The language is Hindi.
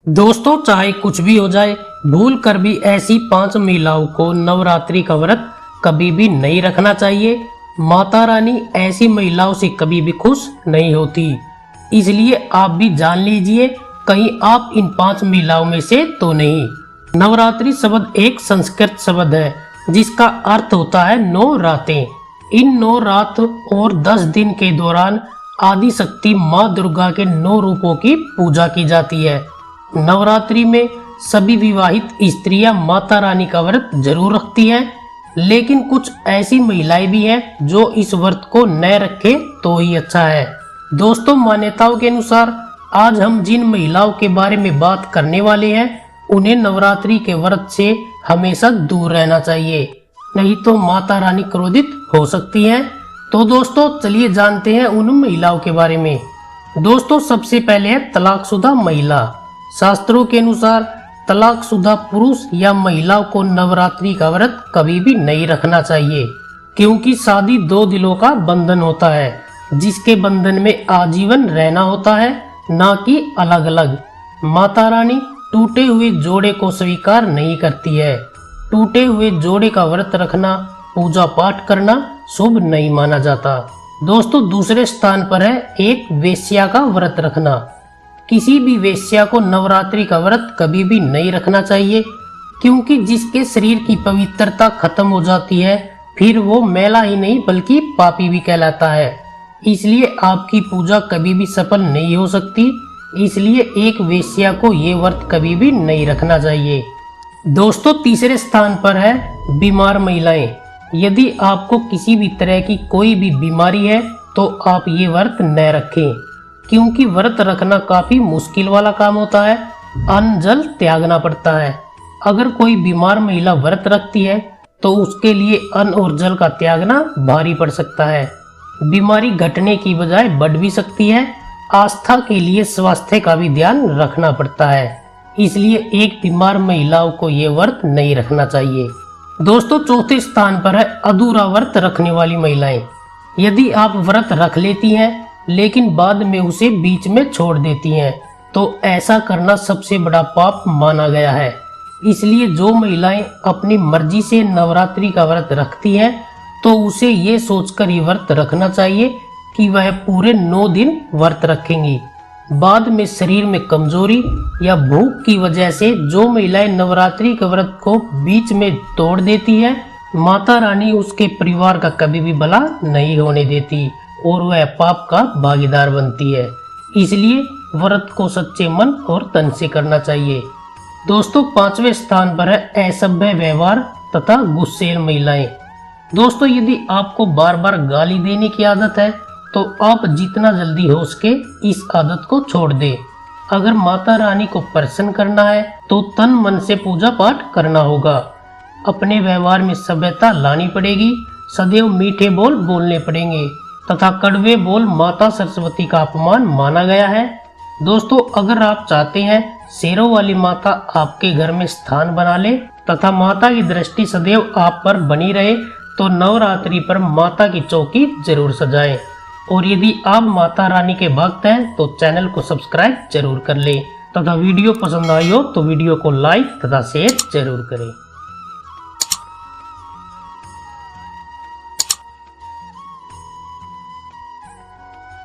दोस्तों, चाहे कुछ भी हो जाए, भूल कर भी ऐसी 5 महिलाओं को नवरात्रि का व्रत कभी भी नहीं रखना चाहिए। माता रानी ऐसी महिलाओं से कभी भी खुश नहीं होती। इसलिए आप भी जान लीजिए, कहीं आप इन 5 महिलाओं में से तो नहीं। नवरात्रि शब्द एक संस्कृत शब्द है जिसका अर्थ होता है 9 रातें। इन 9 रात और 10 दिन के दौरान आदि शक्ति माँ दुर्गा के 9 रूपों की पूजा की जाती है। नवरात्रि में सभी विवाहित स्त्रियां माता रानी का व्रत जरूर रखती हैं, लेकिन कुछ ऐसी महिलाएं भी हैं जो इस व्रत को न रखे तो ही अच्छा है। दोस्तों, मान्यताओं के अनुसार आज हम जिन महिलाओं के बारे में बात करने वाले हैं, उन्हें नवरात्रि के व्रत से हमेशा दूर रहना चाहिए, नहीं तो माता रानी क्रोधित हो सकती हैं। तो दोस्तों, चलिए जानते हैं उन महिलाओं के बारे में। दोस्तों, सबसे पहले है तलाकशुदा महिला। शास्त्रों के अनुसार तलाकशुदा पुरुष या महिलाओं को नवरात्रि का व्रत कभी भी नहीं रखना चाहिए, क्योंकि शादी 2 दिलों का बंधन होता है, जिसके बंधन में आजीवन रहना होता है, ना कि अलग अलग। माता रानी टूटे हुए जोड़े को स्वीकार नहीं करती है। टूटे हुए जोड़े का व्रत रखना, पूजा पाठ करना शुभ नहीं माना जाता। दोस्तों, दूसरे स्थान पर है एक वेश्या का व्रत रखना। किसी भी वेश्या को नवरात्रि का व्रत कभी भी नहीं रखना चाहिए, क्योंकि जिसके शरीर की पवित्रता खत्म हो जाती है, फिर वो मैला ही नहीं बल्कि पापी भी कहलाता है। इसलिए आपकी पूजा कभी भी सफल नहीं हो सकती। इसलिए एक वेश्या को ये व्रत कभी भी नहीं रखना चाहिए। दोस्तों, तीसरे स्थान पर है बीमार महिलाएं। यदि आपको किसी भी तरह की कोई भी बीमारी है तो आप ये व्रत न रखें, क्योंकि व्रत रखना काफी मुश्किल वाला काम होता है। अन्न जल त्यागना पड़ता है। अगर कोई बीमार महिला व्रत रखती है तो उसके लिए अन्न और जल का त्यागना भारी पड़ सकता है। बीमारी घटने की बजाय बढ़ भी सकती है। आस्था के लिए स्वास्थ्य का भी ध्यान रखना पड़ता है। इसलिए एक बीमार महिलाओं को ये व्रत नहीं रखना चाहिए। दोस्तों, चौथे स्थान पर है अधूरा व्रत रखने वाली महिलाएं। यदि आप व्रत रख लेती हैं लेकिन बाद में उसे बीच में छोड़ देती हैं, तो ऐसा करना सबसे बड़ा पाप माना गया है। इसलिए जो महिलाएं अपनी मर्जी से नवरात्रि का व्रत रखती हैं, तो उसे ये सोचकर ही व्रत रखना चाहिए कि वह पूरे 9 दिन व्रत रखेंगी। बाद में शरीर में कमजोरी या भूख की वजह से जो महिलाएं नवरात्रि के व्रत को बीच में तोड़ देती है, माता रानी उसके परिवार का कभी भी भला नहीं होने देती और वह पाप का भागीदार बनती है। इसलिए व्रत को सच्चे मन और तन से करना चाहिए। दोस्तों, 5वें स्थान पर है असभ्य व्यवहार तथा गुस्सेल महिलाएं। दोस्तों, यदि आपको बार बार गाली देने की आदत है तो आप जितना जल्दी हो सके इस आदत को छोड़ दें। अगर माता रानी को प्रसन्न करना है तो तन मन से पूजा पाठ करना होगा। अपने व्यवहार में सभ्यता लानी पड़ेगी। सदैव मीठे बोल बोलने पड़ेंगे तथा कड़वे बोल माता सरस्वती का अपमान माना गया है। दोस्तों, अगर आप चाहते हैं शेरों वाली माता आपके घर में स्थान बना ले तथा माता की दृष्टि सदैव आप पर बनी रहे, तो नवरात्रि पर माता की चौकी जरूर सजाएं। और यदि आप माता रानी के भक्त हैं तो चैनल को सब्सक्राइब जरूर कर लें तथा वीडियो पसंद आई हो तो वीडियो को लाइक तथा शेयर जरूर करें।